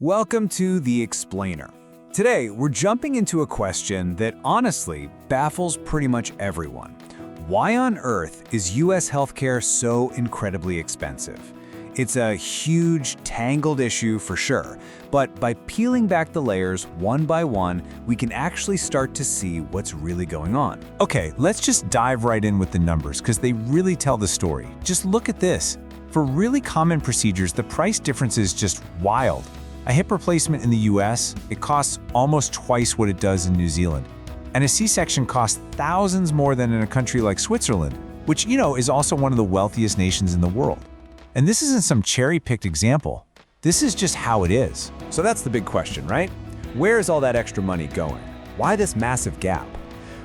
Welcome to The Explainer. Today, we're jumping into a question that honestly baffles pretty much everyone. Why on earth is US healthcare so incredibly expensive? It's a huge, tangled issue for sure, but by peeling back the layers one by one, we can actually start to see what's really going on. Okay, let's just dive right in with the numbers because they really tell the story. Just look at this. For really common procedures, the price difference is just wild. A hip replacement in the US, it costs almost twice what it does in New Zealand. And a C-section costs thousands more than in a country like Switzerland, which, is also one of the wealthiest nations in the world. And this isn't some cherry-picked example. This is just how it is. So that's the big question, right? Where is all that extra money going? Why this massive gap?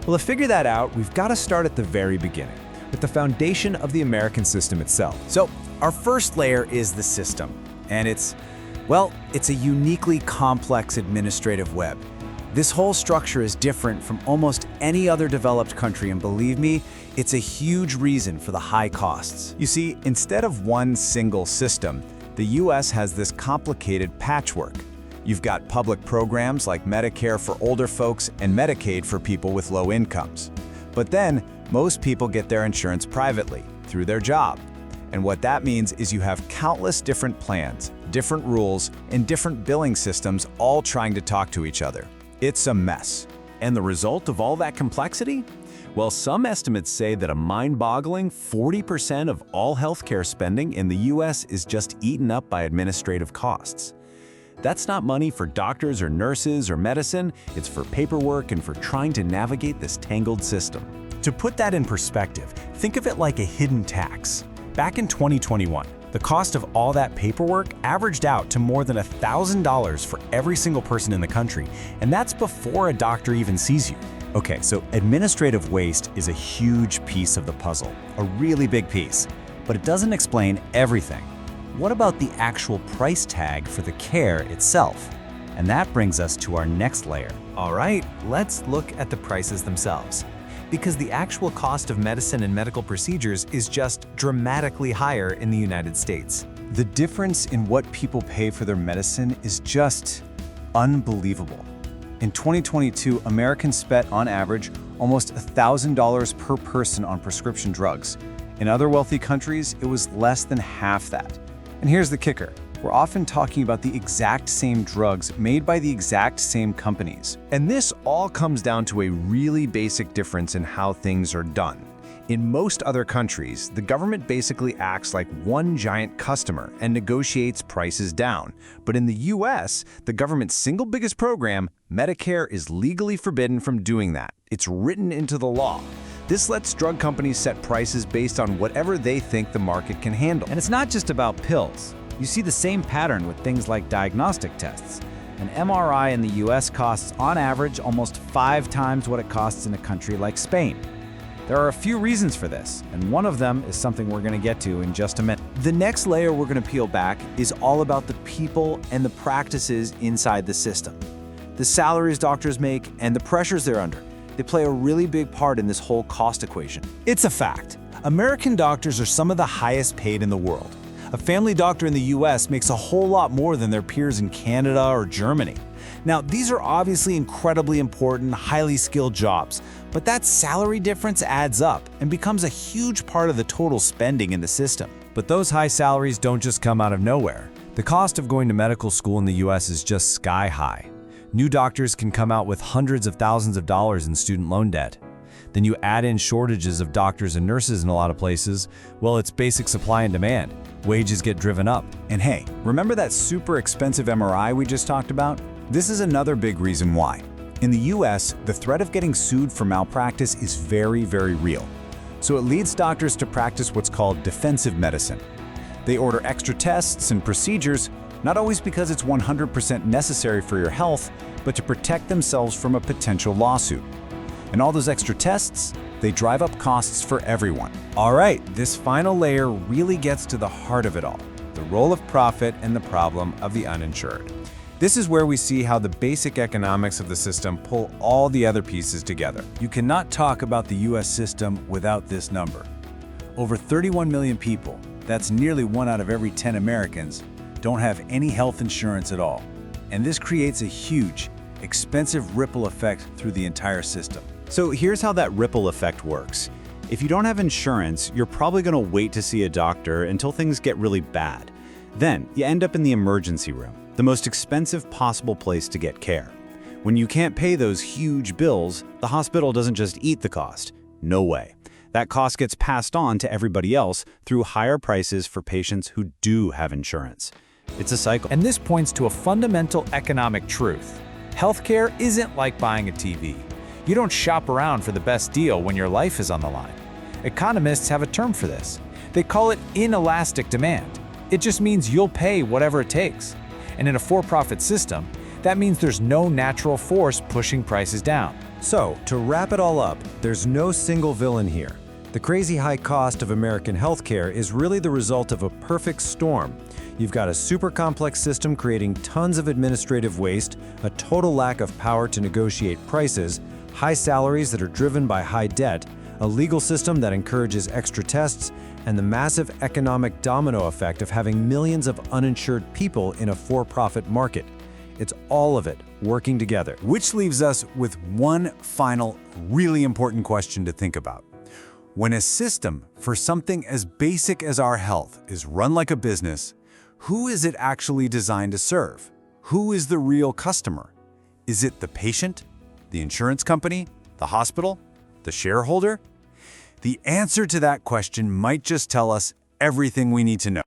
Well, to figure that out, we've got to start at the very beginning, with the foundation of the American system itself. So our first layer is the system, and it's a uniquely complex administrative web. This whole structure is different from almost any other developed country, and believe me, it's a huge reason for the high costs. You see, instead of one single system, the US has this complicated patchwork. You've got public programs like Medicare for older folks and Medicaid for people with low incomes. But then, most people get their insurance privately, through their job. And what that means is you have countless different plans, different rules, and different billing systems all trying to talk to each other. It's a mess. And the result of all that complexity? Well, some estimates say that a mind-boggling 40% of all healthcare spending in the US is just eaten up by administrative costs. That's not money for doctors or nurses or medicine, it's for paperwork and for trying to navigate this tangled system. To put that in perspective, think of it like a hidden tax. Back in 2021, the cost of all that paperwork averaged out to more than $1,000 for every single person in the country, and that's before a doctor even sees you. Okay, so administrative waste is a huge piece of the puzzle, a really big piece, but it doesn't explain everything. What about the actual price tag for the care itself? And that brings us to our next layer. All right, let's look at the prices themselves. Because the actual cost of medicine and medical procedures is just dramatically higher in the United States. The difference in what people pay for their medicine is just unbelievable. In 2022, Americans spent on average almost $1,000 per person on prescription drugs. In other wealthy countries, it was less than half that. And here's the kicker. We're often talking about the exact same drugs made by the exact same companies. And this all comes down to a really basic difference in how things are done. In most other countries, the government basically acts like one giant customer and negotiates prices down. But in the US, the government's single biggest program, Medicare, is legally forbidden from doing that. It's written into the law. This lets drug companies set prices based on whatever they think the market can handle. And it's not just about pills. You see the same pattern with things like diagnostic tests. An MRI in the US costs, on average, almost 5 times what it costs in a country like Spain. There are a few reasons for this, and one of them is something we're going to get to in just a minute. The next layer we're going to peel back is all about the people and the practices inside the system. The salaries doctors make and the pressures they're under. They play a really big part in this whole cost equation. It's a fact. American doctors are some of the highest paid in the world. A family doctor in the US makes a whole lot more than their peers in Canada or Germany. Now, these are obviously incredibly important, highly skilled jobs, but that salary difference adds up and becomes a huge part of the total spending in the system. But those high salaries don't just come out of nowhere. The cost of going to medical school in the US is just sky high. New doctors can come out with hundreds of thousands of dollars in student loan debt. Then you add in shortages of doctors and nurses in a lot of places, well, it's basic supply and demand. Wages get driven up. And hey, remember that super expensive MRI we just talked about? This is another big reason why. In the US, the threat of getting sued for malpractice is very, very real. So it leads doctors to practice what's called defensive medicine. They order extra tests and procedures, not always because it's 100% necessary for your health, but to protect themselves from a potential lawsuit. And all those extra tests, they drive up costs for everyone. All right, this final layer really gets to the heart of it all, the role of profit and the problem of the uninsured. This is where we see how the basic economics of the system pull all the other pieces together. You cannot talk about the US system without this number. Over 31 million people, that's nearly 1 out of every 10 Americans, don't have any health insurance at all. And this creates a huge, expensive ripple effect through the entire system. So here's how that ripple effect works. If you don't have insurance, you're probably going to wait to see a doctor until things get really bad. Then you end up in the emergency room, the most expensive possible place to get care. When you can't pay those huge bills, the hospital doesn't just eat the cost. No way. That cost gets passed on to everybody else through higher prices for patients who do have insurance. It's a cycle. And this points to a fundamental economic truth. Healthcare isn't like buying a TV. You don't shop around for the best deal when your life is on the line. Economists have a term for this. They call it inelastic demand. It just means you'll pay whatever it takes. And in a for-profit system, that means there's no natural force pushing prices down. So, to wrap it all up, there's no single villain here. The crazy high cost of American healthcare is really the result of a perfect storm. You've got a super complex system creating tons of administrative waste, a total lack of power to negotiate prices, high salaries that are driven by high debt, a legal system that encourages extra tests, and the massive economic domino effect of having millions of uninsured people in a for-profit market. It's all of it working together. Which leaves us with one final, really important question to think about. When a system for something as basic as our health is run like a business, who is it actually designed to serve? Who is the real customer? Is it the patient, the insurance company, the hospital, the shareholder? The answer to that question might just tell us everything we need to know.